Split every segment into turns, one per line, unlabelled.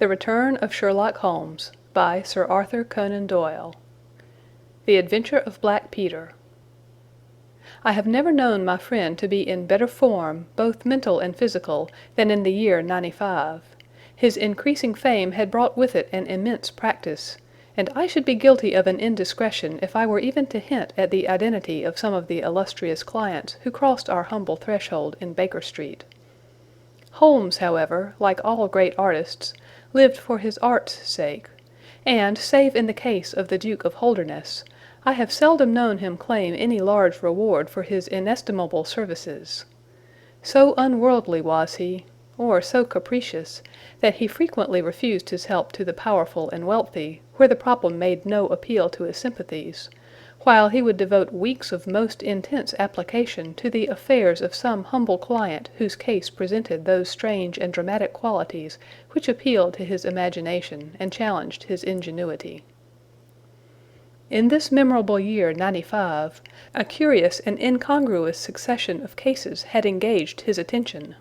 The Return of Sherlock Holmes by Sir Arthur Conan Doyle. The Adventure of Black Peter. I have never known my friend to be in better form, both mental and physical, than in the year '95. His increasing fame had brought with it an immense practice, and I should be guilty of an indiscretion if I were even to hint at the identity of some of the illustrious clients who crossed our humble threshold in Baker Street. Holmes, however, like all great artists, lived for his art's sake, and, save in the case of the Duke of Holdernesse, I have seldom known him claim any large reward for his inestimable services. So unworldly was he, or so capricious, that he frequently refused his help to the powerful and wealthy, where the problem made no appeal to his sympathies, while he would devote weeks of most intense application to the affairs of some humble client whose case presented those strange and dramatic qualities which appealed to his imagination and challenged his ingenuity. In this memorable year '95, a curious and incongruous succession of cases had engaged his attention,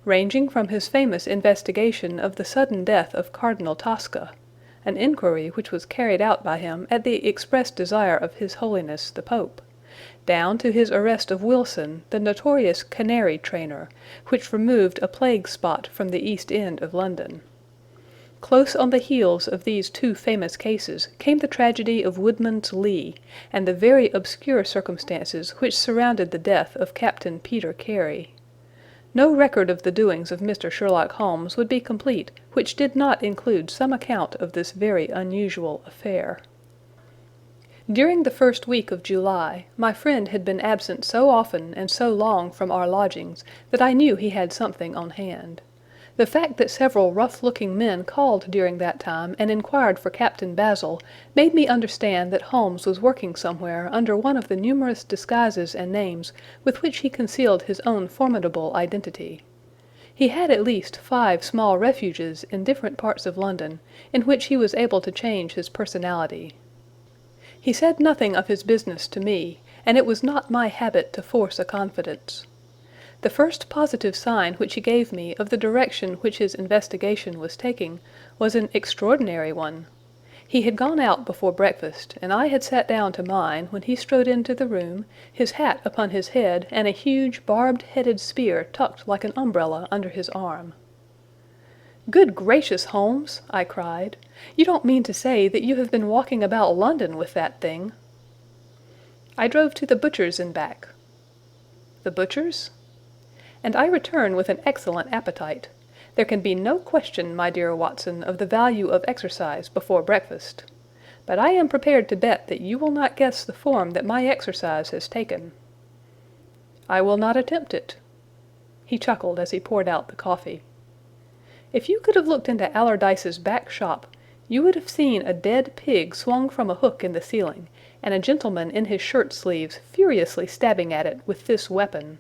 ranging from his famous investigation of the sudden death of Cardinal Tasca, an inquiry which was carried out by him at the express desire of His Holiness the Pope, down to his arrest of Wilson, the notorious canary trainer, which removed a plague spot from the East End of London. Close on the heels of these two famous cases came the tragedy of Woodman's Lee, and the very obscure circumstances which surrounded the death of Captain Peter Carey. No record of the doings of Mr. Sherlock Holmes would be complete which did not include some account of this very unusual affair. During the first week of July, my friend had been absent so often and so long from our lodgings that I knew he had something on hand. The fact that several rough-looking men called during that time and inquired for Captain Basil made me understand that Holmes was working somewhere under one of the numerous disguises and names with which he concealed his own formidable identity. He had at least 5 small refuges in different parts of London, in which he was able to change his personality. He said nothing of his business to me, and it was not my habit to force a confidence. The first positive sign which he gave me of the direction which his investigation was taking was an extraordinary one. He had gone out before breakfast, and I had sat down to mine when he strode into the room, his hat upon his head and a huge barbed-headed spear tucked like an umbrella under his arm. "Good gracious, Holmes!" I cried. "You don't mean to say that you have been walking about London with that thing?" "I drove to the butcher's and back." "The butcher's?" "And I return with an excellent appetite. There can be no question, my dear Watson, of the value of exercise before breakfast. But I am prepared to bet that you will not guess the form that my exercise has taken." "I will not attempt it." He chuckled as he poured out the coffee. "If you could have looked into Allardyce's back shop, you would have seen a dead pig swung from a hook in the ceiling, and a gentleman in his shirt sleeves furiously stabbing at it with this weapon.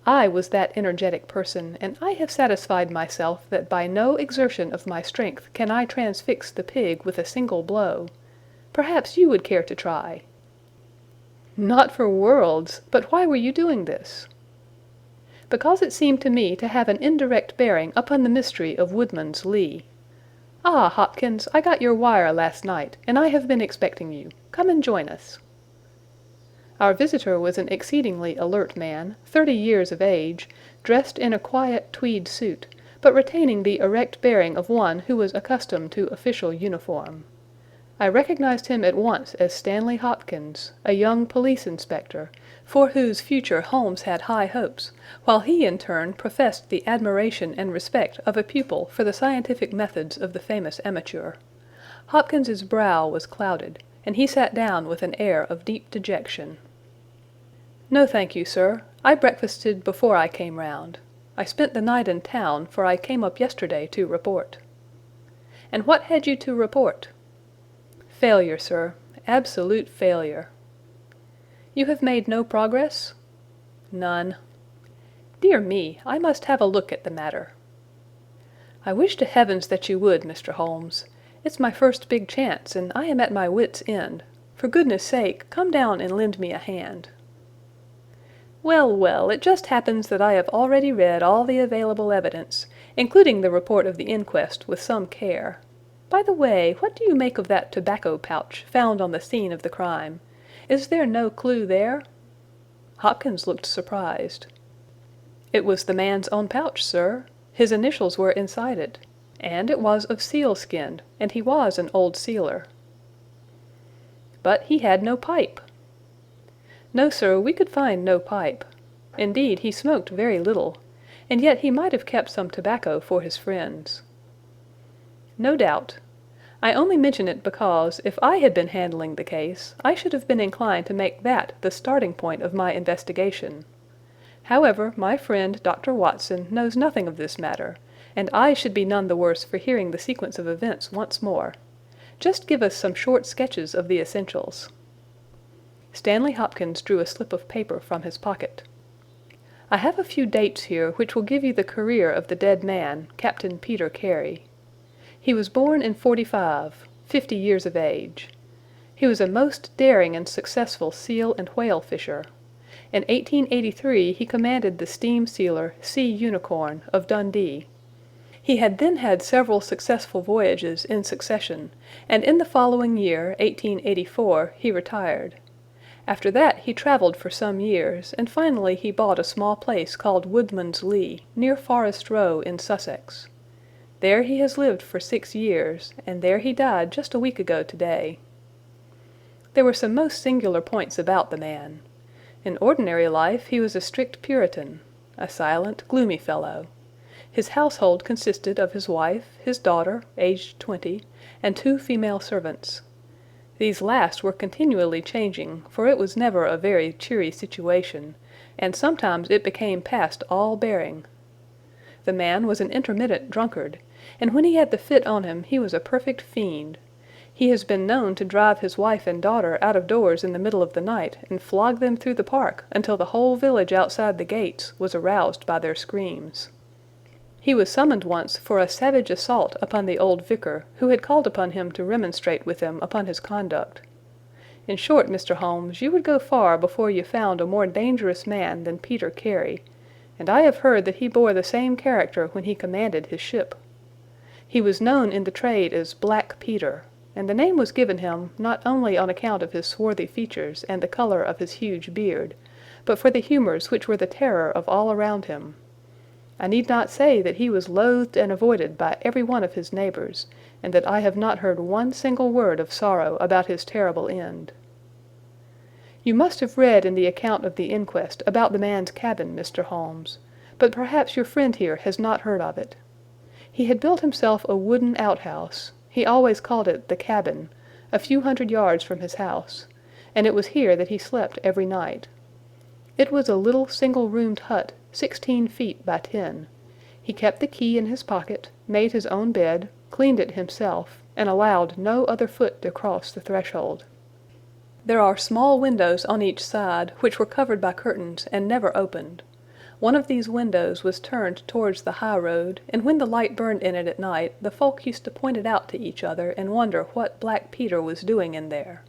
I was that energetic person, and I have satisfied myself that by no exertion of my strength can I transfix the pig with a single blow. Perhaps you would care to try." "Not for worlds. But why were you doing this?" "Because it seemed to me to have an indirect bearing upon the mystery of Woodman's Lee. Ah, Hopkins, I got your wire last night, and I have been expecting you. Come and join us." Our visitor was an exceedingly alert man, 30 years of age, dressed in a quiet tweed suit, but retaining the erect bearing of one who was accustomed to official uniform. I recognized him at once as Stanley Hopkins, a young police inspector, for whose future Holmes had high hopes, while he in turn professed the admiration and respect of a pupil for the scientific methods of the famous amateur. Hopkins's brow was clouded, and he sat down with an air of deep dejection. "No, thank you, sir. I breakfasted before I came round. I spent the night in town, for I came up yesterday to report." "And what had you to report?" "Failure, sir. Absolute failure." "You have made no progress?" "None." "Dear me, I must have a look at the matter." "I wish to heavens that you would, Mr. Holmes. It's my first big chance, and I am at my wits' end. For goodness sake, come down and lend me a hand." "Well, well, it just happens that I have already read all the available evidence, including the report of the inquest with some care. "By the way, what do you make of that tobacco pouch found on the scene of the crime? Is there no clue there?" Hopkins looked surprised. "It was the man's own pouch, sir. His initials were inside it. And it was of sealskin, and he was an old sealer." "But he had no pipe." "No, sir, we could find no pipe. Indeed, he smoked very little, and yet he might have kept some tobacco for his friends." "No doubt. I only mention it because, if I had been handling the case, I should have been inclined to make that the starting point of my investigation. However, my friend Dr. Watson knows nothing of this matter, and I should be none the worse for hearing the sequence of events once more. Just give us some short sketches of the essentials." Stanley Hopkins drew a slip of paper from his pocket. "I have a few dates here which will give you the career of the dead man, Captain Peter Carey. He was born in '45, 50 years of age. He was a most daring and successful seal and whale fisher. In 1883 he commanded the steam sealer Sea Unicorn, of Dundee. He had then had several successful voyages in succession, and in the following year, 1884, he retired. After that he travelled for some years, and finally he bought a small place called Woodman's Lee, near Forest Row in Sussex. There he has lived for 6 years, and there he died just a week ago today. There were some most singular points about the man. In ordinary life he was a strict Puritan, a silent, gloomy fellow. His household consisted of his wife, his daughter, aged 20, and 2 female servants. These last were continually changing, for it was never a very cheery situation, and sometimes it became past all bearing. The man was an intermittent drunkard, and when he had the fit on him he was a perfect fiend. He has been known to drive his wife and daughter out of doors in the middle of the night and flog them through the park until the whole village outside the gates was aroused by their screams. He was summoned once for a savage assault upon the old vicar, who had called upon him to remonstrate with him upon his conduct. In short, Mr. Holmes, you would go far before you found a more dangerous man than Peter Carey, and I have heard that he bore the same character when he commanded his ship. He was known in the trade as Black Peter, and the name was given him not only on account of his swarthy features and the colour of his huge beard, but for the humours which were the terror of all around him. I need not say that he was loathed and avoided by every one of his neighbours, and that I have not heard one single word of sorrow about his terrible end. You must have read in the account of the inquest about the man's cabin, Mr. Holmes, but perhaps your friend here has not heard of it. He had built himself a wooden outhouse, he always called it the cabin, a few hundred yards from his house, and it was here that he slept every night. It was a little single-roomed hut, 16 feet by 10. He kept the key in his pocket, made his own bed, cleaned it himself, and allowed no other foot to cross the threshold. There are small windows on each side, which were covered by curtains and never opened. One of these windows was turned towards the high road, and when the light burned in it at night, the folk used to point it out to each other and wonder what Black Peter was doing in there.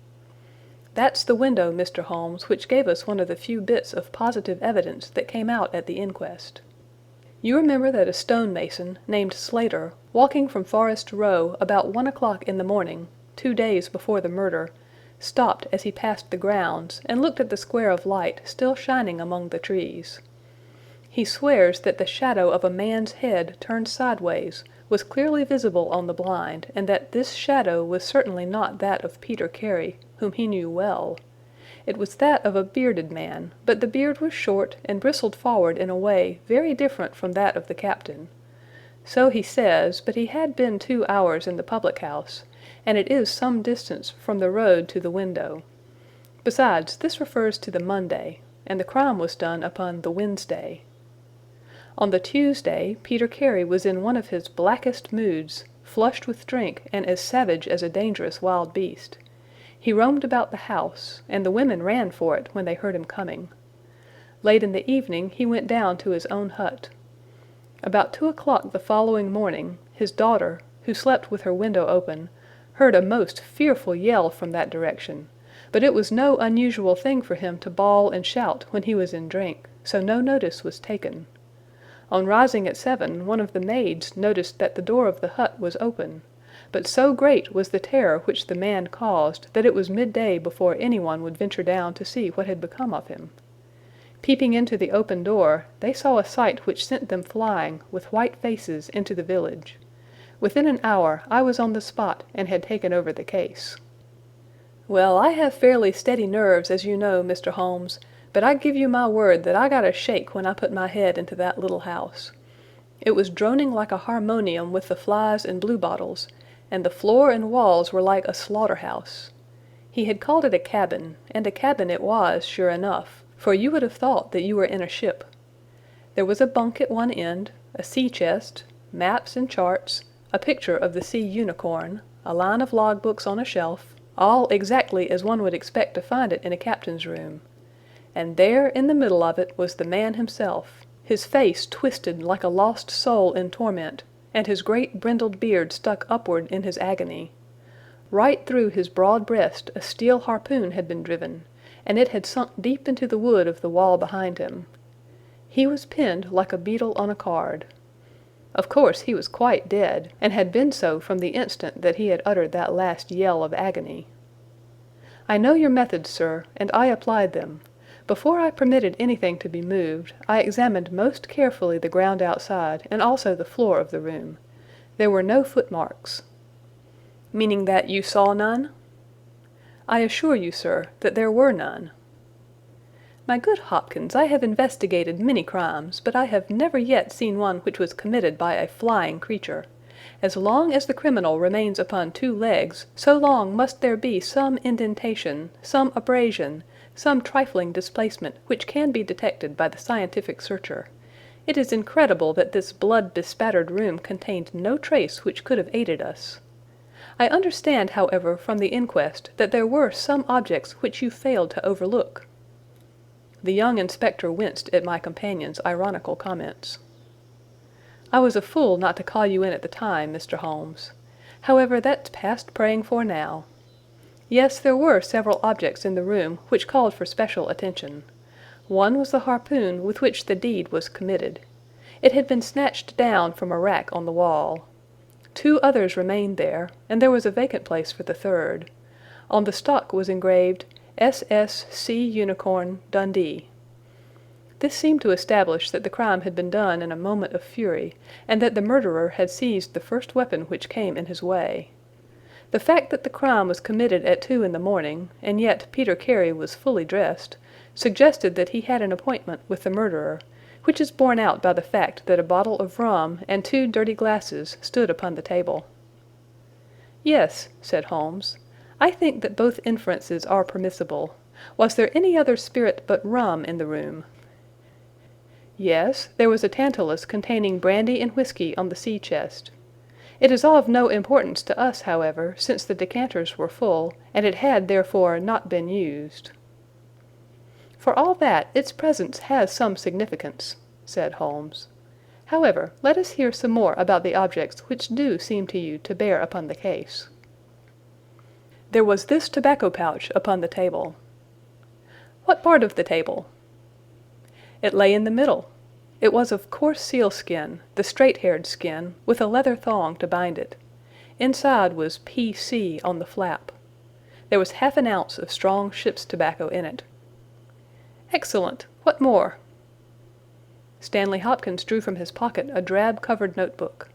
That's the window, Mr. Holmes, which gave us one of the few bits of positive evidence that came out at the inquest. You remember that a stonemason, named Slater, walking from Forest Row about 1 o'clock in the morning, 2 days before the murder, stopped as he passed the grounds and looked at the square of light still shining among the trees. He swears that the shadow of a man's head turned sideways was clearly visible on the blind, and that this shadow was certainly not that of Peter Carey, whom he knew well. It was that of a bearded man, but the beard was short and bristled forward in a way very different from that of the captain. So he says, but he had been 2 hours in the public-house, and it is some distance from the road to the window. Besides, this refers to the Monday, and the crime was done upon the Wednesday. On the Tuesday, Peter Carey was in one of his blackest moods, flushed with drink and as savage as a dangerous wild beast. He roamed about the house, and the women ran for it when they heard him coming. Late in the evening he went down to his own hut. About 2 o'clock the following morning, his daughter, who slept with her window open, heard a most fearful yell from that direction, but it was no unusual thing for him to bawl and shout when he was in drink, so no notice was taken. On rising at 7, one of the maids noticed that the door of the hut was open, but so great was the terror which the man caused that it was midday before anyone would venture down to see what had become of him. Peeping into the open door, they saw a sight which sent them flying, with white faces, into the village. Within an hour I was on the spot and had taken over the case. Well, I have fairly steady nerves, as you know, Mr. Holmes, but I give you my word that I got a shake when I put my head into that little house. It was droning like a harmonium with the flies and bluebottles, and the floor and walls were like a slaughter-house. He had called it a cabin, and a cabin it was, sure enough, for you would have thought that you were in a ship. There was a bunk at one end, a sea-chest, maps and charts, a picture of the sea unicorn, a line of log-books on a shelf, all exactly as one would expect to find it in a captain's room. And there, in the middle of it, was the man himself, his face twisted like a lost soul in torment, and his great brindled beard stuck upward in his agony. Right through his broad breast a steel harpoon had been driven, and it had sunk deep into the wood of the wall behind him. He was pinned like a beetle on a card. Of course he was quite dead, and had been so from the instant that he had uttered that last yell of agony. I know your methods, sir, and I applied them. Before I permitted anything to be moved, I examined most carefully the ground outside, and also the floor of the room. There were no footmarks. Meaning that you saw none? I assure you, sir, that there were none. My good Hopkins, I have investigated many crimes, but I have never yet seen one which was committed by a flying creature. As long as the criminal remains upon 2 legs, so long must there be some indentation, some abrasion, some trifling displacement which can be detected by the scientific searcher. It is incredible that this blood-bespattered room contained no trace which could have aided us. I understand, however, from the inquest that there were some objects which you failed to overlook. The young inspector winced at my companion's ironical comments. I was a fool not to call you in at the time, Mr. Holmes. However, that's past praying for now. Yes, there were several objects in the room which called for special attention. One was the harpoon with which the deed was committed. It had been snatched down from a rack on the wall. 2 others remained there, and there was a vacant place for the third. On the stock was engraved SS Sea Unicorn Dundee. This seemed to establish that the crime had been done in a moment of fury, and that the murderer had seized the first weapon which came in his way. The fact that the crime was committed at 2 in the morning, and yet Peter Carey was fully dressed, suggested that he had an appointment with the murderer, which is borne out by the fact that a bottle of rum and 2 dirty glasses stood upon the table. Yes, said Holmes, I think that both inferences are permissible. Was there any other spirit but rum in the room? Yes, there was a tantalus containing brandy and whiskey on the sea-chest. It is of no importance to us, however, since the decanters were full, and it had therefore not been used. For all that, its presence has some significance, said Holmes. However, let us hear some more about the objects which do seem to you to bear upon the case. There was this tobacco pouch upon the table. What part of the table? It lay in the middle. It was of coarse sealskin, the straight-haired skin, with a leather thong to bind it. Inside was P.C. on the flap. There was half an ounce of strong ship's tobacco in it. Excellent! What more? Stanley Hopkins drew from his pocket a drab-covered notebook.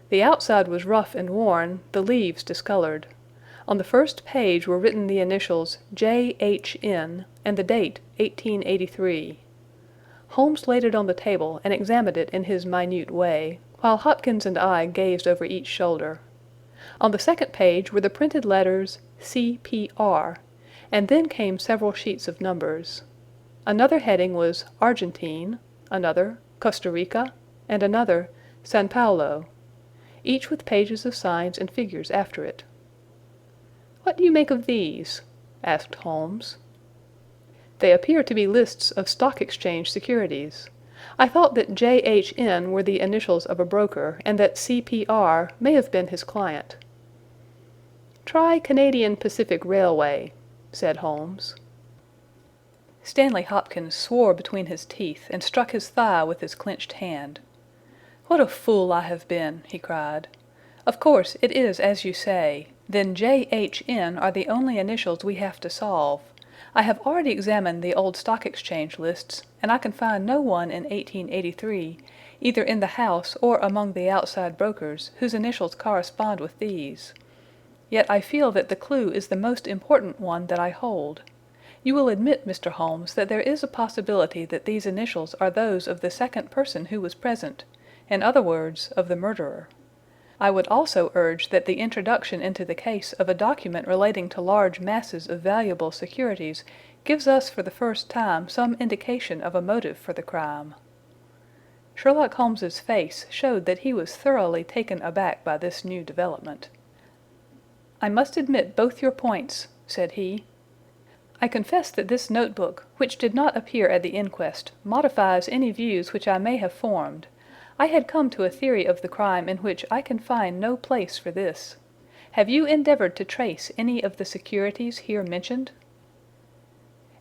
The outside was rough and worn, the leaves discolored. On the first page were written the initials J.H.N. and the date 1883. Holmes laid it on the table and examined it in his minute way, while Hopkins and I gazed over each shoulder. On the second page were the printed letters C.P.R., and then came several sheets of numbers. Another heading was Argentine, another Costa Rica, and another San Paulo, each with pages of signs and figures after it. "What do you make of these?" asked Holmes. "They appear to be lists of stock exchange securities. I thought that J.H.N. were the initials of a broker, and that C.P.R. may have been his client." "Try Canadian Pacific Railway," said Holmes. Stanley Hopkins swore between his teeth and struck his thigh with his clenched hand. "What a fool I have been!" he cried. "Of course, it is as you say. Then J.H.N. are the only initials we have to solve. I have already examined the old Stock Exchange lists, and I can find no one in 1883, either in the house or among the outside brokers, whose initials correspond with these. Yet I feel that the clue is the most important one that I hold. You will admit, Mr. Holmes, that there is a possibility that these initials are those of the second person who was present, in other words, of the murderer. I would also urge that the introduction into the case of a document relating to large masses of valuable securities gives us for the first time some indication of a motive for the crime." Sherlock Holmes's face showed that he was thoroughly taken aback by this new development. "I must admit both your points," said he. "I confess that this notebook, which did not appear at the inquest, modifies any views which I may have formed. I had come to a theory of the crime in which I can find no place for this. Have you endeavored to trace any of the securities here mentioned?"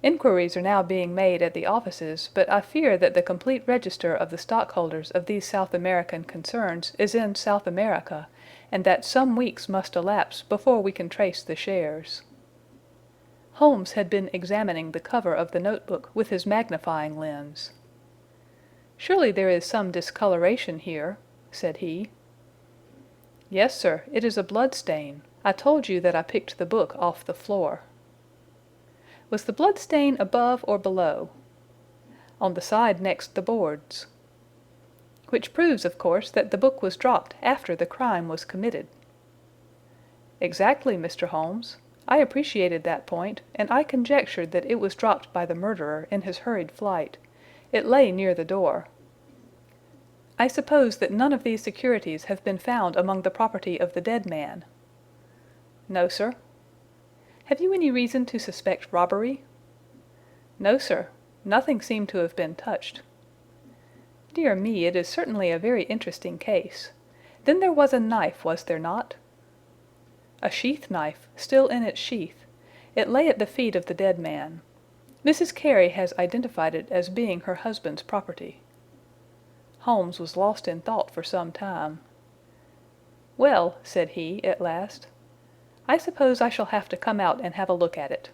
"Inquiries are now being made at the offices, but I fear that the complete register of the stockholders of these South American concerns is in South America, and that some weeks must elapse before we can trace the shares." Holmes had been examining the cover of the notebook with his magnifying lens. "Surely there is some discoloration here," said he. "Yes, sir, it is a blood stain. I told you that I picked the book off the floor." "Was the blood stain above or below?" "On the side next the boards." "Which proves, of course, that the book was dropped after the crime was committed." "Exactly, Mr. Holmes. I appreciated that point, and I conjectured that it was dropped by the murderer in his hurried flight. It lay near the door." "I suppose that none of these securities have been found among the property of the dead man?" "No, sir." "Have you any reason to suspect robbery?" "No, sir. Nothing seemed to have been touched." "Dear me, it is certainly a very interesting case. Then there was a knife, was there not?" "A sheath knife, still in its sheath. It lay at the feet of the dead man. Mrs. Carey has identified it as being her husband's property." Holmes was lost in thought for some time. "Well," said he, at last, "I suppose I shall have to come out and have a look at it."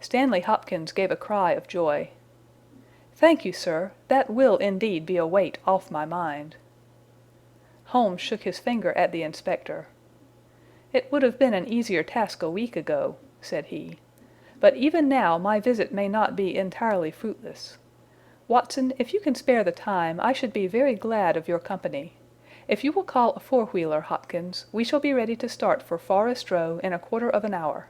Stanley Hopkins gave a cry of joy. "Thank you, sir. That will indeed be a weight off my mind." Holmes shook his finger at the inspector. "It would have been an easier task a week ago," said he. "But even now my visit may not be entirely fruitless. Watson, if you can spare the time, I should be very glad of your company. If you will call a four-wheeler, Hopkins, we shall be ready to start for Forest Row in a quarter of an hour."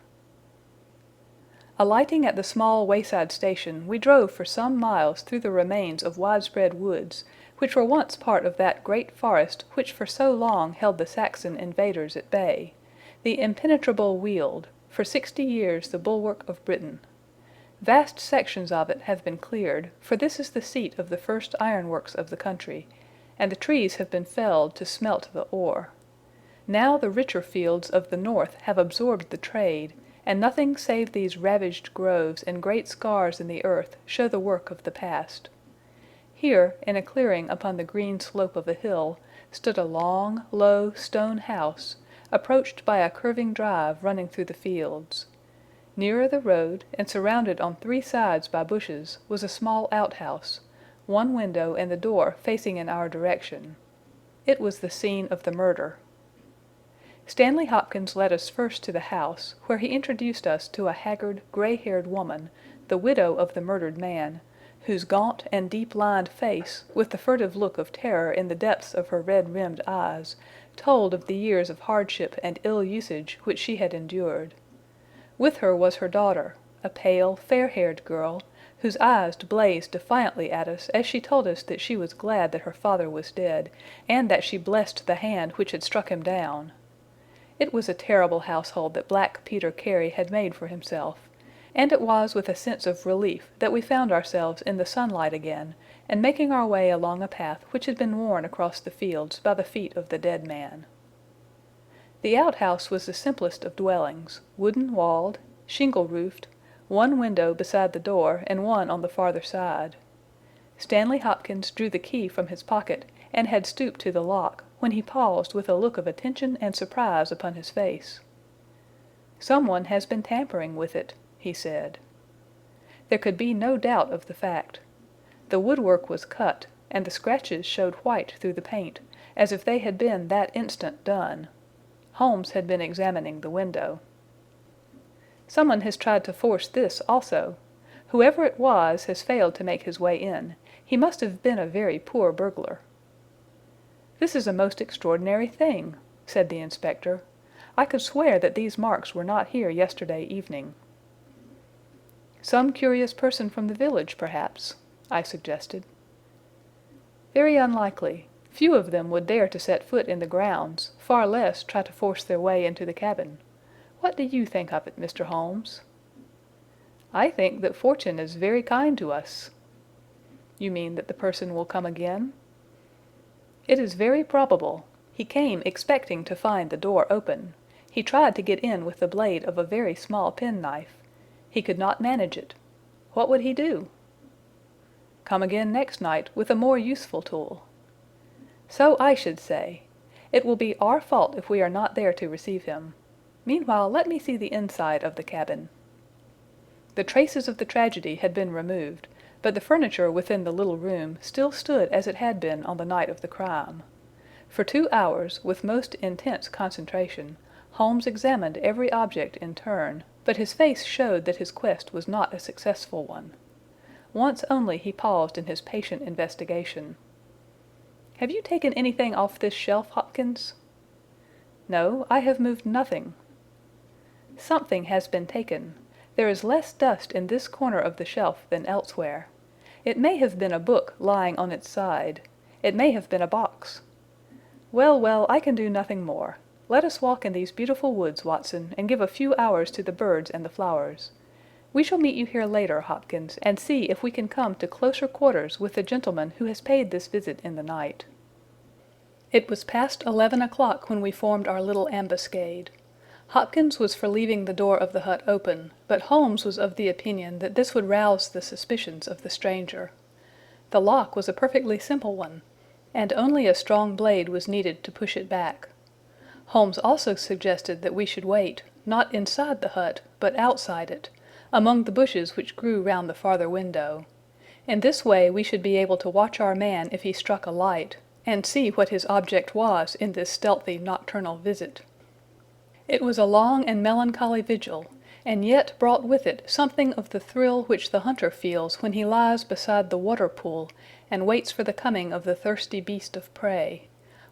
Alighting at the small wayside station, we drove for some miles through the remains of widespread woods, which were once part of that great forest which for so long held the Saxon invaders at bay, the impenetrable Weald, for 60 years the bulwark of Britain. Vast sections of it have been cleared, for this is the seat of the first ironworks of the country, and the trees have been felled to smelt the ore. Now the richer fields of the north have absorbed the trade, and nothing save these ravaged groves and great scars in the earth show the work of the past. Here, in a clearing upon the green slope of a hill, stood a long, low stone house, approached by a curving drive running through the fields. Nearer the road, and surrounded on 3 sides by bushes, was a small outhouse, one window and the door facing in our direction. It was the scene of the murder. Stanley Hopkins led us first to the house, where he introduced us to a haggard, gray-haired woman, the widow of the murdered man, whose gaunt and deep-lined face, with the furtive look of terror in the depths of her red-rimmed eyes, told of the years of hardship and ill usage which she had endured. With her was her daughter, a pale, fair-haired girl, whose eyes blazed defiantly at us as she told us that she was glad that her father was dead, and that she blessed the hand which had struck him down. It was a terrible household that Black Peter Carey had made for himself, and it was with a sense of relief that we found ourselves in the sunlight again, and making our way along a path which had been worn across the fields by the feet of the dead man. The outhouse was the simplest of dwellings, wooden-walled, shingle-roofed, one window beside the door and one on the farther side. Stanley Hopkins drew the key from his pocket and had stooped to the lock, when he paused with a look of attention and surprise upon his face. "Someone has been tampering with it," he said. There could be no doubt of the fact. The woodwork was cut, and the scratches showed white through the paint, as if they had been that instant done. Holmes had been examining the window. "Someone has tried to force this also. Whoever it was has failed to make his way in. He must have been a very poor burglar." "This is a most extraordinary thing," said the inspector. "I could swear that these marks were not here yesterday evening." "Some curious person from the village, perhaps," I suggested. "Very unlikely. Few of them would dare to set foot in the grounds, far less try to force their way into the cabin. What do you think of it, Mr. Holmes?" "I think that fortune is very kind to us." "You mean that the person will come again?" "It is very probable. He came expecting to find the door open. He tried to get in with the blade of a very small penknife. He could not manage it. What would he do?" "Come again next night with a more useful tool." "So I should say. It will be our fault if we are not there to receive him. Meanwhile, let me see the inside of the cabin." The traces of the tragedy had been removed, but the furniture within the little room still stood as it had been on the night of the crime. For 2 hours, with most intense concentration, Holmes examined every object in turn, but his face showed that his quest was not a successful one. Once only he paused in his patient investigation. "Have you taken anything off this shelf, Hopkins?" "No, I have moved nothing." "Something has been taken. There is less dust in this corner of the shelf than elsewhere. It may have been a book lying on its side. It may have been a box. Well, well, I can do nothing more. Let us walk in these beautiful woods, Watson, and give a few hours to the birds and the flowers. We shall meet you here later, Hopkins, and see if we can come to closer quarters with the gentleman who has paid this visit in the night." It was past 11 o'clock when we formed our little ambuscade. Hopkins was for leaving the door of the hut open, but Holmes was of the opinion that this would rouse the suspicions of the stranger. The lock was a perfectly simple one, and only a strong blade was needed to push it back. Holmes also suggested that we should wait, not inside the hut, but outside it, among the bushes which grew round the farther window. In this way we should be able to watch our man if he struck a light, and see what his object was in this stealthy nocturnal visit. It was a long and melancholy vigil, and yet brought with it something of the thrill which the hunter feels when he lies beside the water-pool and waits for the coming of the thirsty beast of prey.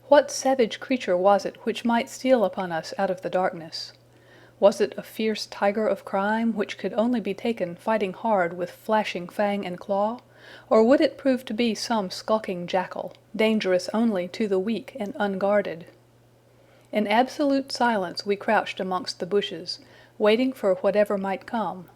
What savage creature was it which might steal upon us out of the darkness? Was it a fierce tiger of crime which could only be taken fighting hard with flashing fang and claw, or would it prove to be some skulking jackal, dangerous only to the weak and unguarded? In absolute silence we crouched amongst the bushes, waiting for whatever might come.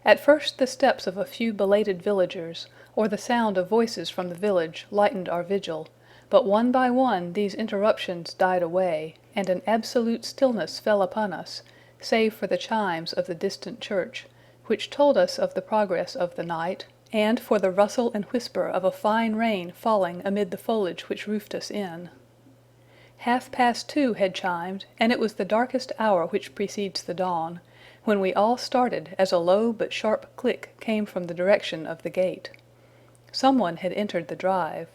At first the steps of a few belated villagers, or the sound of voices from the village, lightened our vigil, but one by one these interruptions died away, and an absolute stillness fell upon us, save for the chimes of the distant church, which told us of the progress of the night, and for the rustle and whisper of a fine rain falling amid the foliage which roofed us in. 2:30 had chimed, and it was the darkest hour which precedes the dawn, when we all started as a low but sharp click came from the direction of the gate. Someone had entered the drive.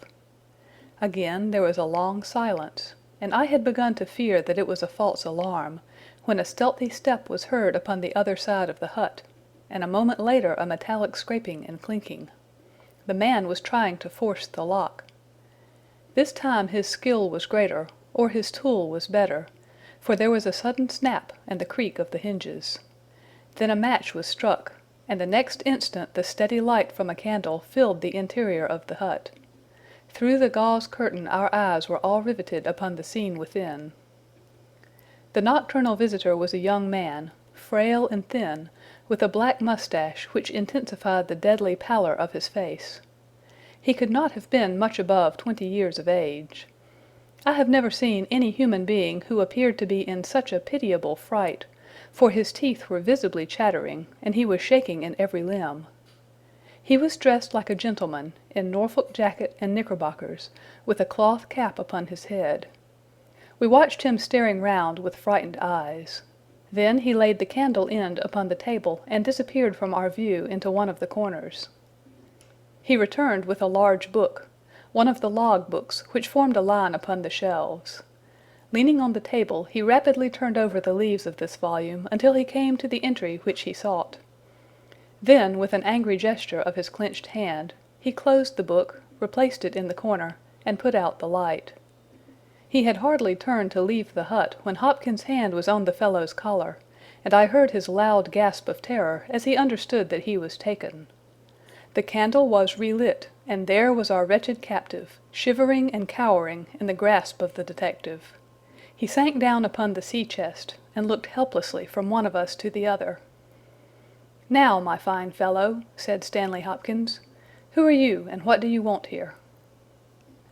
Again there was a long silence, and I had begun to fear that it was a false alarm, when a stealthy step was heard upon the other side of the hut, and a moment later a metallic scraping and clinking. The man was trying to force the lock. This time his skill was greater, or his tool was better, for there was a sudden snap and the creak of the hinges. Then a match was struck, and the next instant the steady light from a candle filled the interior of the hut. Through the gauze curtain our eyes were all riveted upon the scene within. The nocturnal visitor was a young man, frail and thin, with a black moustache which intensified the deadly pallor of his face. He could not have been much above 20 years of age. I have never seen any human being who appeared to be in such a pitiable fright, for his teeth were visibly chattering, and he was shaking in every limb. He was dressed like a gentleman, in Norfolk jacket and knickerbockers, with a cloth cap upon his head. We watched him staring round with frightened eyes. Then he laid the candle end upon the table and disappeared from our view into one of the corners. He returned with a large book, one of the log books which formed a line upon the shelves. Leaning on the table, he rapidly turned over the leaves of this volume until he came to the entry which he sought. Then, with an angry gesture of his clenched hand, he closed the book, replaced it in the corner, and put out the light. He had hardly turned to leave the hut when Hopkins's hand was on the fellow's collar, and I heard his loud gasp of terror as he understood that he was taken. The candle was relit, and there was our wretched captive, shivering and cowering in the grasp of the detective. He sank down upon the sea-chest, and looked helplessly from one of us to the other. "Now, my fine fellow," said Stanley Hopkins, "who are you, and what do you want here?"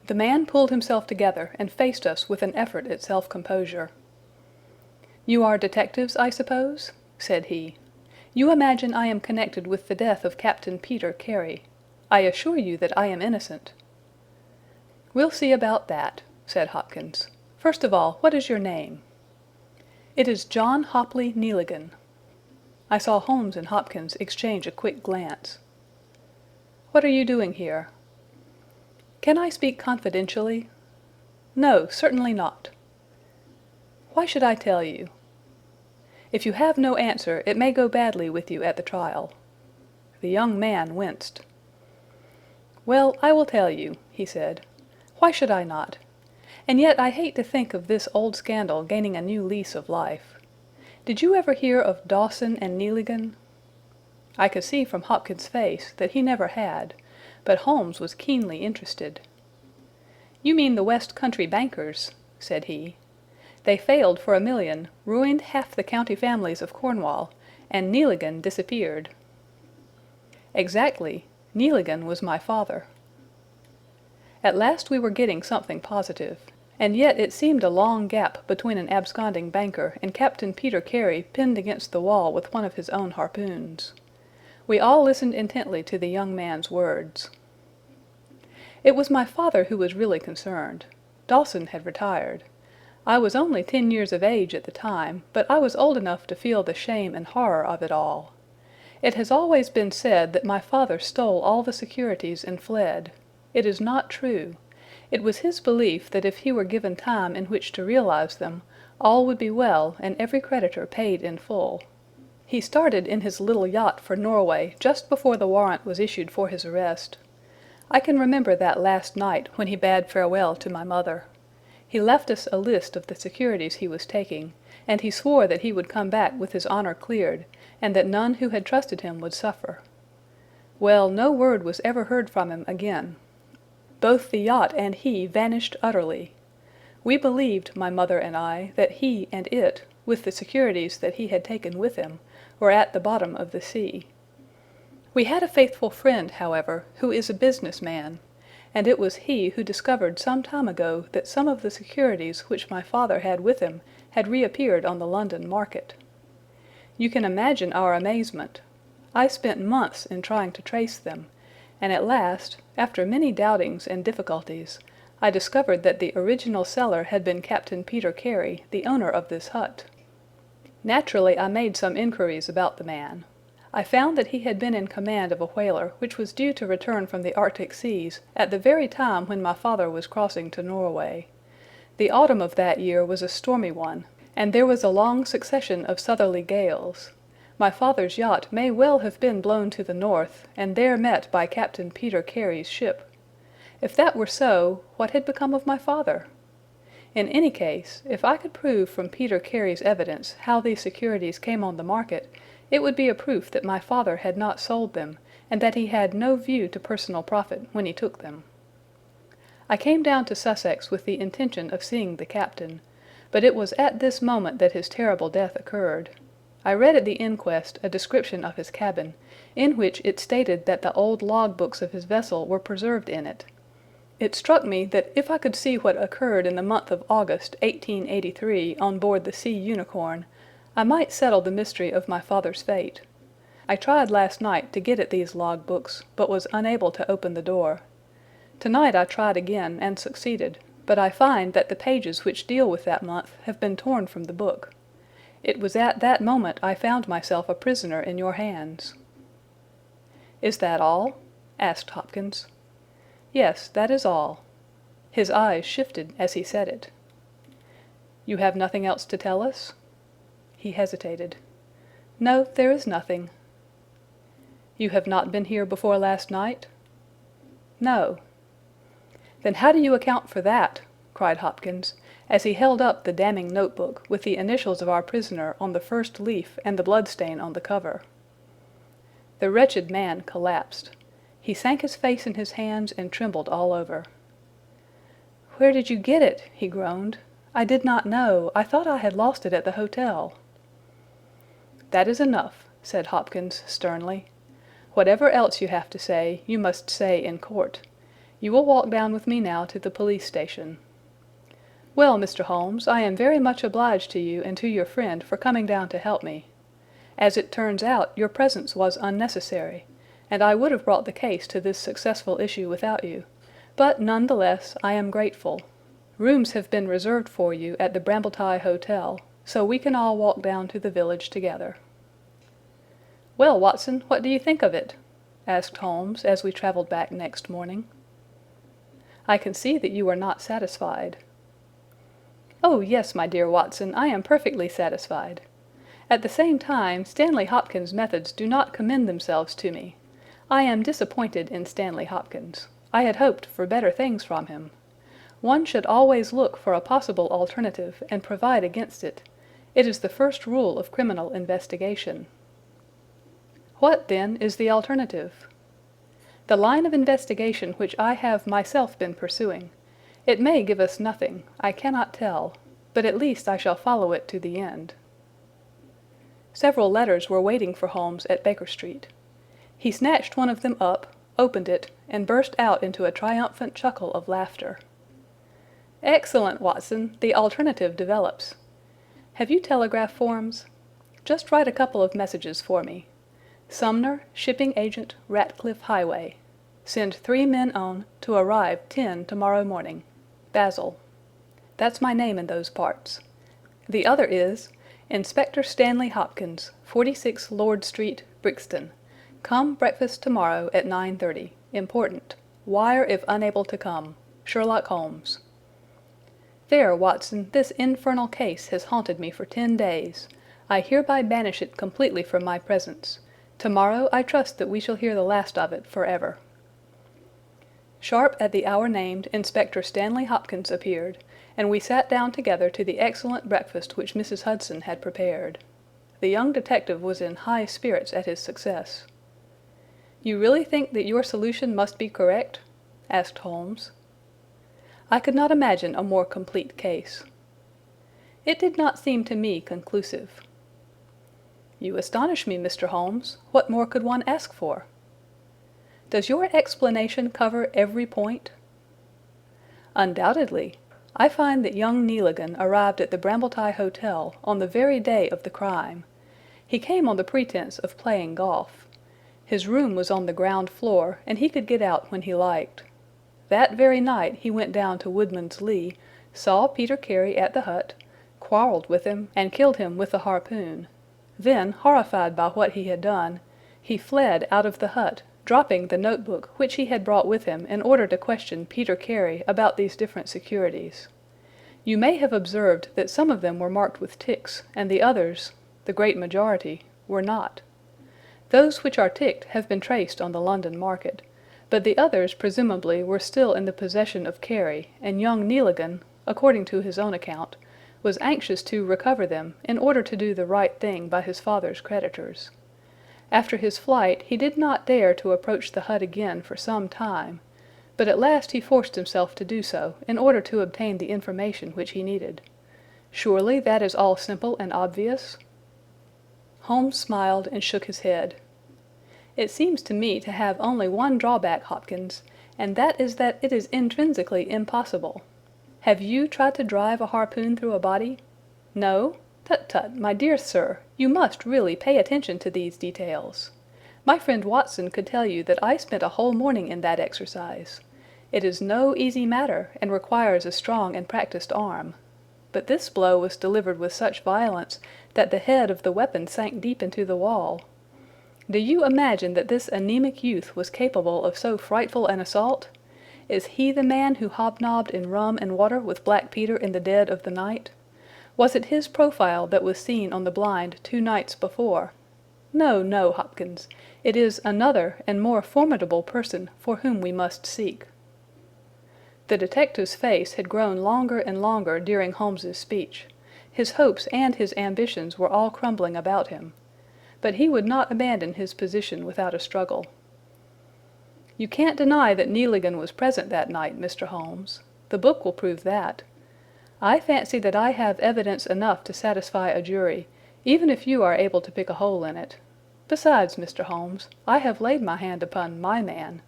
The man pulled himself together and faced us with an effort at self-composure. "You are detectives, I suppose?" said he. "You imagine I am connected with the death of Captain Peter Carey. I assure you that I am innocent." "We'll see about that," said Hopkins. "First of all, what is your name?" "It is John Hopley Nealigan." I saw Holmes and Hopkins exchange a quick glance. "What are you doing here?" "Can I speak confidentially?" "No, certainly not." "Why should I tell you?" "If you have no answer, it may go badly with you at the trial." The young man winced. "Well, I will tell you," he said. "Why should I not? And yet I hate to think of this old scandal gaining a new lease of life. Did you ever hear of Dawson and Nealigan?" I could see from Hopkins' face that he never had, but Holmes was keenly interested. "You mean the West Country bankers," said he. "They failed for $1 million, ruined half the county families of Cornwall, and Nealigan disappeared." "Exactly. Nealigan was my father." At last we were getting something positive, and yet it seemed a long gap between an absconding banker and Captain Peter Carey pinned against the wall with one of his own harpoons. We all listened intently to the young man's words. "It was my father who was really concerned. Dawson had retired. I was only 10 years of age at the time, but I was old enough to feel the shame and horror of it all. It has always been said that my father stole all the securities and fled. It is not true. It was his belief that if he were given time in which to realize them, all would be well and every creditor paid in full. He started in his little yacht for Norway just before the warrant was issued for his arrest. I can remember that last night when he bade farewell to my mother. He left us a list of the securities he was taking, and he swore that he would come back with his honor cleared, and that none who had trusted him would suffer. Well, no word was ever heard from him again. Both the yacht and he vanished utterly. We believed, my mother and I, that he and it, with the securities that he had taken with him, were at the bottom of the sea. We had a faithful friend, however, who is a business man, and it was he who discovered some time ago that some of the securities which my father had with him had reappeared on the London market. You can imagine our amazement. I spent months in trying to trace them, and at last, after many doubtings and difficulties, I discovered that the original seller had been Captain Peter Carey, the owner of this hut. Naturally, I made some inquiries about the man. I found that he had been in command of a whaler which was due to return from the Arctic seas at the very time when my father was crossing to Norway. The autumn of that year was a stormy one, and there was a long succession of southerly gales. My father's yacht may well have been blown to the north, and there met by Captain Peter Carey's ship. If that were so, what had become of my father? In any case, if I could prove from Peter Carey's evidence how these securities came on the market, it would be a proof that my father had not sold them, and that he had no view to personal profit when he took them. I came down to Sussex with the intention of seeing the captain, but it was at this moment that his terrible death occurred. I read at the inquest a description of his cabin, in which it stated that the old log books of his vessel were preserved in it. It struck me that if I could see what occurred in the month of August, 1883, on board the Sea Unicorn, I might settle the mystery of my father's fate. I tried last night to get at these log books, but was unable to open the door. Tonight I tried again, and succeeded, but I find that the pages which deal with that month have been torn from the book. It was at that moment I found myself a prisoner in your hands." "Is that all?" asked Hopkins. "Yes, that is all." His eyes shifted as he said it. "You have nothing else to tell us?" He hesitated. "No, there is nothing." "You have not been here before last night?" "No." "Then how do you account for that?" cried Hopkins, as he held up the damning notebook with the initials of our prisoner on the first leaf and the blood-stain on the cover. The wretched man collapsed. He sank his face in his hands and trembled all over. "Where did you get it?" he groaned. "I did not know. I thought I had lost it at the hotel." "That is enough," said Hopkins sternly. "Whatever else you have to say, you must say in court. You will walk down with me now to the police station." "Well, Mr. Holmes, I am very much obliged to you and to your friend for coming down to help me. As it turns out, your presence was unnecessary, and I would have brought the case to this successful issue without you, but none the less I am grateful. Rooms have been reserved for you at the Brambletye Hotel, so we can all walk down to the village together." "Well, Watson, what do you think of it?" asked Holmes as we travelled back next morning. "I can see that you are not satisfied." "Oh, yes, my dear Watson, I am perfectly satisfied. At the same time, Stanley Hopkins' methods do not commend themselves to me. I am disappointed in Stanley Hopkins. I had hoped for better things from him. One should always look for a possible alternative and provide against it. It is the first rule of criminal investigation." "What, then, is the alternative?" "The line of investigation which I have myself been pursuing. It may give us nothing, I cannot tell, but at least I shall follow it to the end." Several letters were waiting for Holmes at Baker Street. He snatched one of them up, opened it, and burst out into a triumphant chuckle of laughter. "Excellent, Watson! The alternative develops. Have you telegraph forms? Just write a couple of messages for me. Sumner, shipping agent, Ratcliffe Highway. Send 3 men on, to arrive 10 tomorrow morning. Basil. That's my name in those parts. The other is, Inspector Stanley Hopkins, 46 Lord Street, Brixton. Come breakfast tomorrow at 9:30. Important. Wire if unable to come. Sherlock Holmes." "There, Watson, this infernal case has haunted me for 10 days. I hereby banish it completely from my presence. Tomorrow I trust that we shall hear the last of it forever." Sharp at the hour named, Inspector Stanley Hopkins appeared, and we sat down together to the excellent breakfast which Mrs. Hudson had prepared. The young detective was in high spirits at his success. "You really think that your solution must be correct?" asked Holmes. I could not imagine a more complete case. "It did not seem to me conclusive." "You astonish me, Mr. Holmes. What more could one ask for?" "Does your explanation cover every point?" "Undoubtedly. I find that young Nealigan arrived at the Brambletye Hotel on the very day of the crime. He came on the pretense of playing golf. His room was on the ground floor, and he could get out when he liked. That very night he went down to Woodman's Lee, saw Peter Carey at the hut, quarrelled with him, and killed him with the harpoon. Then, horrified by what he had done, he fled out of the hut, dropping the notebook which he had brought with him in order to question Peter Carey about these different securities. You may have observed that some of them were marked with ticks, and the others, the great majority, were not. Those which are ticked have been traced on the London market, but the others presumably were still in the possession of Carey, and young Nealigan, according to his own account, was anxious to recover them in order to do the right thing by his father's creditors. After his flight he did not dare to approach the hut again for some time, but at last he forced himself to do so in order to obtain the information which he needed. Surely that is all simple and obvious?" Holmes smiled and shook his head. "It seems to me to have only one drawback, Hopkins, and that is that it is intrinsically impossible. Have you tried to drive a harpoon through a body? No? "Tut, tut, my dear sir, you must really pay attention to these details. My friend Watson could tell you that I spent a whole morning in that exercise. It is no easy matter, and requires a strong and practised arm. But this blow was delivered with such violence that the head of the weapon sank deep into the wall. Do you imagine that this anemic youth was capable of so frightful an assault? Is he the man who hobnobbed in rum and water with Black Peter in the dead of the night? Was it his profile that was seen on the blind 2 nights before? No, no, Hopkins, it is another and more formidable person for whom we must seek." The detective's face had grown longer and longer during Holmes's speech. His hopes and his ambitions were all crumbling about him. But he would not abandon his position without a struggle. "You can't deny that Nealigan was present that night, Mr. Holmes. The book will prove that. I fancy that I have evidence enough to satisfy a jury, even if you are able to pick a hole in it. Besides, Mr. Holmes, I have laid my hand upon my man.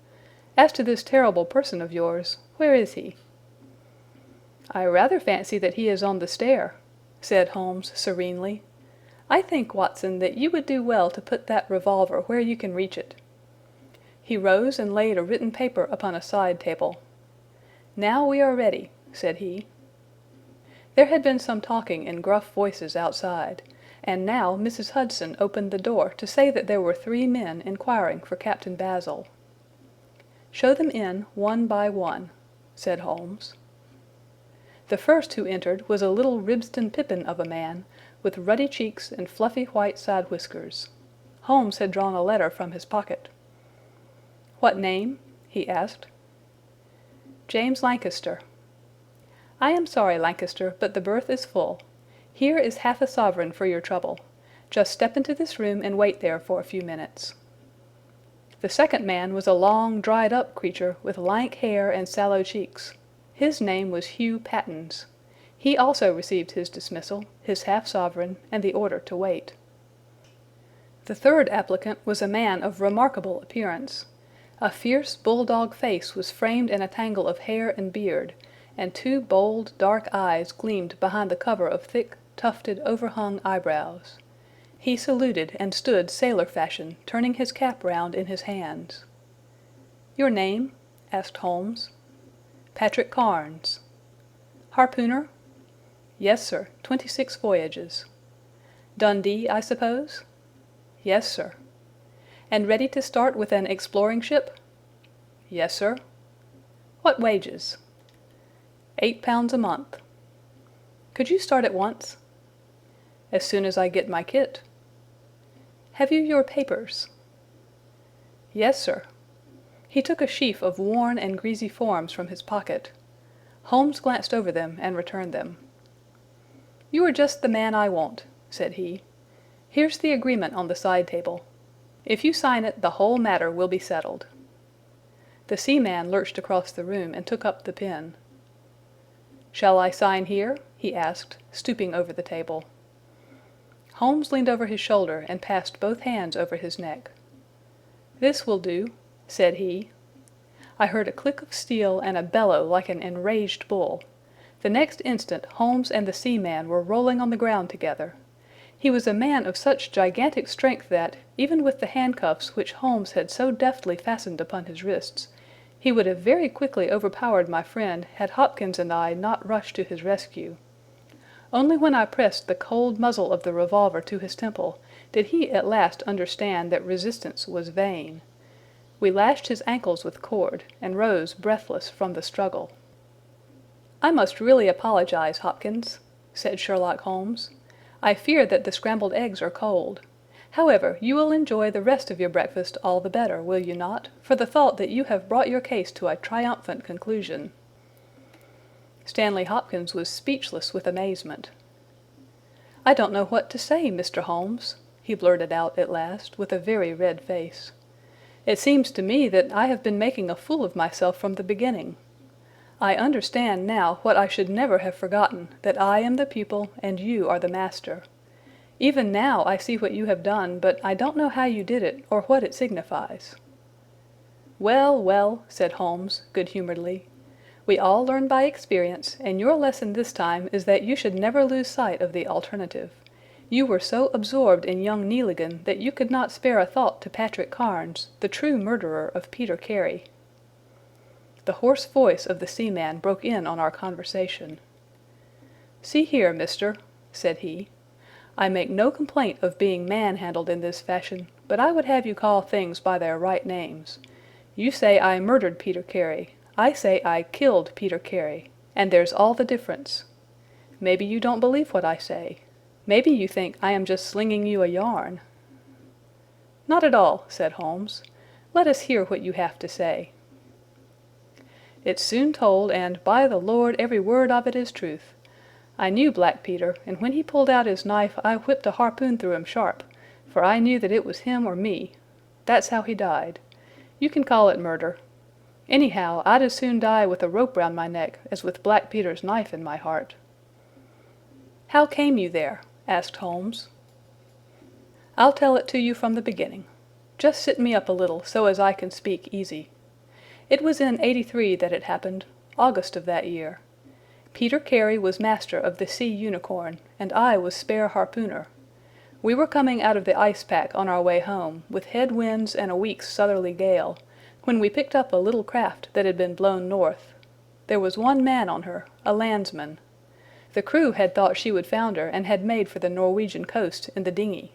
As to this terrible person of yours, where is he?" "I rather fancy that he is on the stair," said Holmes serenely. "I think, Watson, that you would do well to put that revolver where you can reach it." He rose and laid a written paper upon a side table. "Now we are ready," said he. There had been some talking in gruff voices outside, and now Mrs. Hudson opened the door to say that there were 3 men inquiring for Captain Basil. "Show them in one by one," said Holmes. The first who entered was a little Ribston Pippin of a man, with ruddy cheeks and fluffy white side whiskers. Holmes had drawn a letter from his pocket. "What name?" he asked. "James Lancaster." "I am sorry, Lancaster, but the berth is full. Here is half a sovereign for your trouble. Just step into this room and wait there for a few minutes." The second man was a long, dried-up creature with lank hair and sallow cheeks. His name was Hugh Pattens. He also received his dismissal, his half-sovereign, and the order to wait. The third applicant was a man of remarkable appearance. A fierce bulldog face was framed in a tangle of hair and beard, and 2 bold, dark eyes gleamed behind the cover of thick, tufted, overhung eyebrows. He saluted and stood sailor fashion, turning his cap round in his hands. "Your name?" asked Holmes. "Patrick Carnes." "Harpooner?" "Yes, sir, 26 voyages." "Dundee, I suppose?" "Yes, sir." "And ready to start with an exploring ship?" "Yes, sir." "What wages?" £8 a month. "Could you start at once?" "As soon as I get my kit." "Have you your papers?" "Yes, sir." He took a sheaf of worn and greasy forms from his pocket. Holmes glanced over them and returned them. "You are just the man I want," said he. "Here's the agreement on the side table. If you sign it, the whole matter will be settled." The seaman lurched across the room and took up the pen. "Shall I sign here?" he asked, stooping over the table. Holmes leaned over his shoulder and passed both hands over his neck. "This will do," said he. I heard a click of steel and a bellow like an enraged bull. The next instant Holmes and the seaman were rolling on the ground together. He was a man of such gigantic strength that, even with the handcuffs which Holmes had so deftly fastened upon his wrists, he would have very quickly overpowered my friend had Hopkins and I not rushed to his rescue. Only when I pressed the cold muzzle of the revolver to his temple did he at last understand that resistance was vain. We lashed his ankles with cord, and rose breathless from the struggle. "I must really apologize, Hopkins," said Sherlock Holmes. "I fear that the scrambled eggs are cold. However, you will enjoy the rest of your breakfast all the better, will you not, for the thought that you have brought your case to a triumphant conclusion?" Stanley Hopkins was speechless with amazement. "I don't know what to say, Mr. Holmes," he blurted out at last, with a very red face. "It seems to me that I have been making a fool of myself from the beginning. I understand now what I should never have forgotten, that I am the pupil and you are the master. Even now I see what you have done, but I don't know how you did it, or what it signifies." "Well, well," said Holmes, good-humouredly. "We all learn by experience, and your lesson this time is that you should never lose sight of the alternative. You were so absorbed in young Nealigan that you could not spare a thought to Patrick Carnes, the true murderer of Peter Carey." The hoarse voice of the seaman broke in on our conversation. "See here, mister," said he, "I make no complaint of being manhandled in this fashion, but I would have you call things by their right names. You say I murdered Peter Carey. I say I killed Peter Carey, and there's all the difference. Maybe you don't believe what I say. Maybe you think I am just slinging you a yarn." "Not at all," said Holmes. "Let us hear what you have to say." "It's soon told, and, by the Lord, every word of it is truth. I knew Black Peter, and when he pulled out his knife I whipped a harpoon through him sharp, for I knew that it was him or me. That's how he died. You can call it murder. Anyhow, I'd as soon die with a rope round my neck as with Black Peter's knife in my heart." "How came you there?" asked Holmes. "I'll tell it to you from the beginning. Just sit me up a little so as I can speak easy. It was in '83 that it happened, August of that year. Peter Carey was master of the Sea Unicorn, and I was spare harpooner. We were coming out of the ice pack on our way home, with head winds and a week's southerly gale, when we picked up a little craft that had been blown north. There was one man on her, a landsman. The crew had thought she would founder and had made for the Norwegian coast in the dinghy.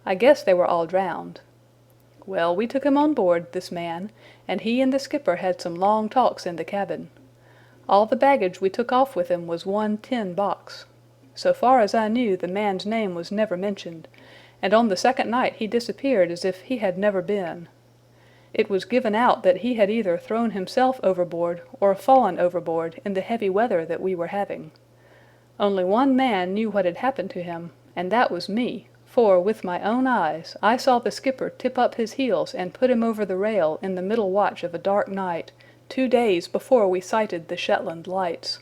I guess they were all drowned. Well, we took him on board, this man, and he and the skipper had some long talks in the cabin. All the baggage we took off with him was one tin box. So far as I knew, the man's name was never mentioned, and on the second night he disappeared as if he had never been. It was given out that he had either thrown himself overboard or fallen overboard in the heavy weather that we were having. Only one man knew what had happened to him, and that was me, for with my own eyes I saw the skipper tip up his heels and put him over the rail in the middle watch of a dark night, 2 days before we sighted the Shetland lights.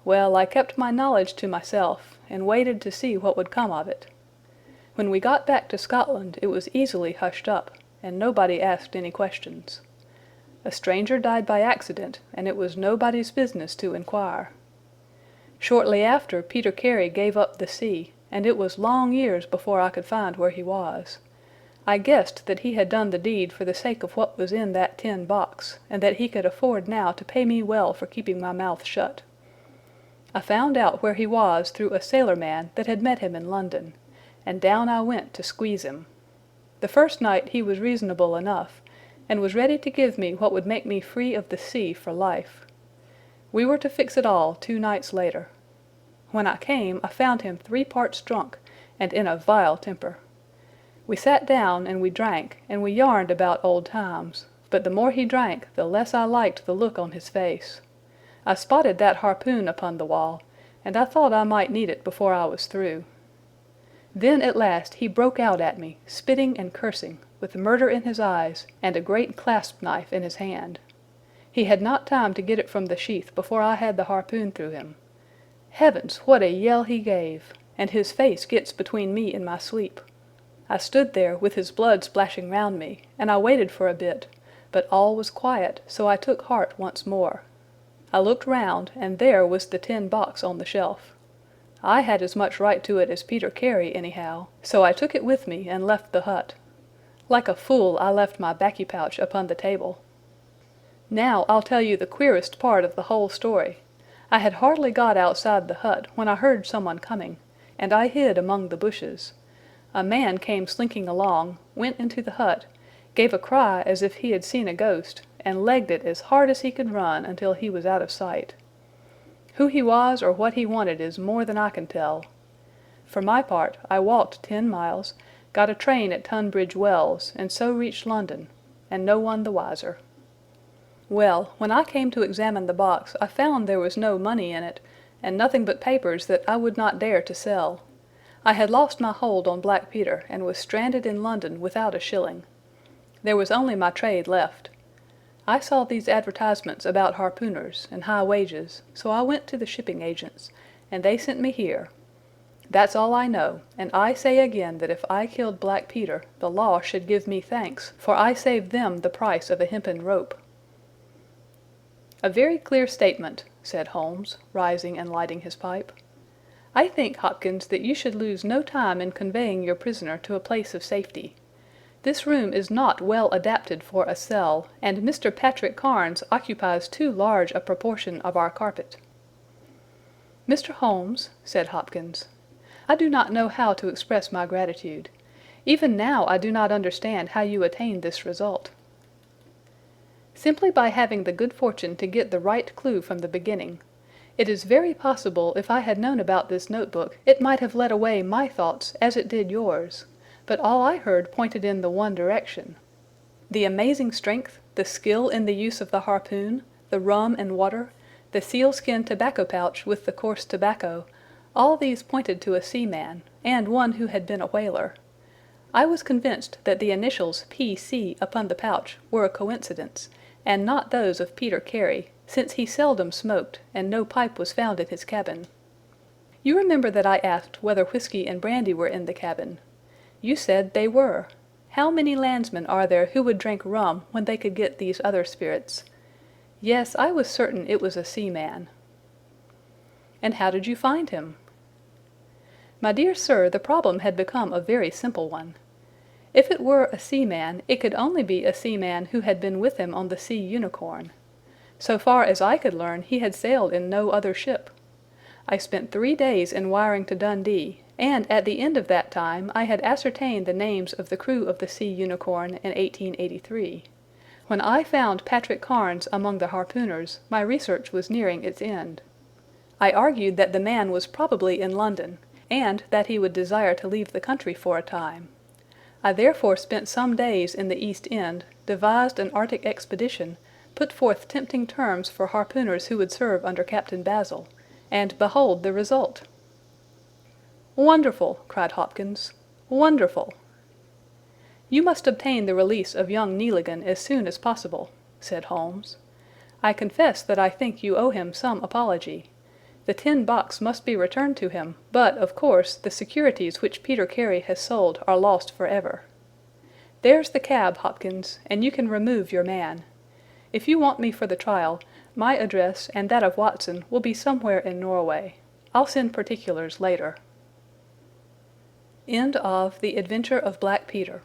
Well, I kept my knowledge to myself, and waited to see what would come of it. When we got back to Scotland it was easily hushed up, and nobody asked any questions. A stranger died by accident, and it was nobody's business to inquire. Shortly after, Peter Carey gave up the sea, and it was long years before I could find where he was. I guessed that he had done the deed for the sake of what was in that tin box, and that he could afford now to pay me well for keeping my mouth shut. I found out where he was through a sailor-man that had met him in London, and down I went to squeeze him. The first night he was reasonable enough, and was ready to give me what would make me free of the sea for life. We were to fix it all 2 nights later. When I came, I found him 3 parts drunk, and in a vile temper. We sat down and we drank, and we yarned about old times, but the more he drank, the less I liked the look on his face. I spotted that harpoon upon the wall, and I thought I might need it before I was through. Then at last he broke out at me, spitting and cursing, with murder in his eyes, and a great clasp knife in his hand. He had not time to get it from the sheath before I had the harpoon through him. Heavens, what a yell he gave, and his face gets between me and my sleep. I stood there with his blood splashing round me, and I waited for a bit, but all was quiet, so I took heart once more. I looked round, and there was the tin box on the shelf. I had as much right to it as Peter Carey, anyhow, so I took it with me and left the hut. Like a fool, I left my baccy pouch upon the table. Now I'll tell you the queerest part of the whole story. I had hardly got outside the hut when I heard someone coming, and I hid among the bushes. A man came slinking along, went into the hut, gave a cry as if he had seen a ghost, and legged it as hard as he could run until he was out of sight. Who he was or what he wanted is more than I can tell. For my part, I walked 10 miles, got a train at Tunbridge Wells, and so reached London, and no one the wiser. Well, when I came to examine the box, I found there was no money in it, and nothing but papers that I would not dare to sell. I had lost my hold on Black Peter, and was stranded in London without a shilling. There was only my trade left. I saw these advertisements about harpooners and high wages, so I went to the shipping agents, and they sent me here. That's all I know, and I say again that if I killed Black Peter, the law should give me thanks, for I saved them the price of a hempen rope." "A very clear statement," said Holmes, rising and lighting his pipe. I think, Hopkins, that you should lose no time in conveying your prisoner to a place of safety. This room is not well adapted for a cell, and Mr. Patrick Carnes occupies too large a proportion of our carpet." "Mr. Holmes," said Hopkins, "I do not know how to express my gratitude. Even now I do not understand how you attained this result." "Simply by having the good fortune to get the right clue from the beginning. It is very possible if I had known about this notebook it might have led away my thoughts as it did yours, but all I heard pointed in the one direction. The amazing strength, the skill in the use of the harpoon, the rum and water, the sealskin tobacco pouch with the coarse tobacco, all these pointed to a seaman, and one who had been a whaler. I was convinced that the initials P.C. upon the pouch were a coincidence, and not those of Peter Carey, since he seldom smoked, and no pipe was found in his cabin. You remember that I asked whether whiskey and brandy were in the cabin. You said they were. How many landsmen are there who would drink rum when they could get these other spirits? Yes, I was certain it was a seaman." "And how did you find him?" "My dear sir, the problem had become a very simple one. If it were a seaman, it could only be a seaman who had been with him on the Sea Unicorn. So far as I could learn, he had sailed in no other ship. I spent 3 days in wiring to Dundee, and at the end of that time I had ascertained the names of the crew of the Sea Unicorn in 1883. When I found Patrick Carnes among the harpooners, my research was nearing its end. I argued that the man was probably in London, and that he would desire to leave the country for a time. I therefore spent some days in the East End, devised an Arctic expedition, put forth tempting terms for harpooners who would serve under Captain Basil, and behold the result." "Wonderful!" cried Hopkins. "Wonderful!" "You must obtain the release of young Nealigan as soon as possible," said Holmes. "I confess that I think you owe him some apology. The tin box must be returned to him, but, of course, the securities which Peter Carey has sold are lost forever. There's the cab, Hopkins, and you can remove your man. If you want me for the trial, my address and that of Watson will be somewhere in Norway. I'll send particulars later." End of The Adventure of Black Peter,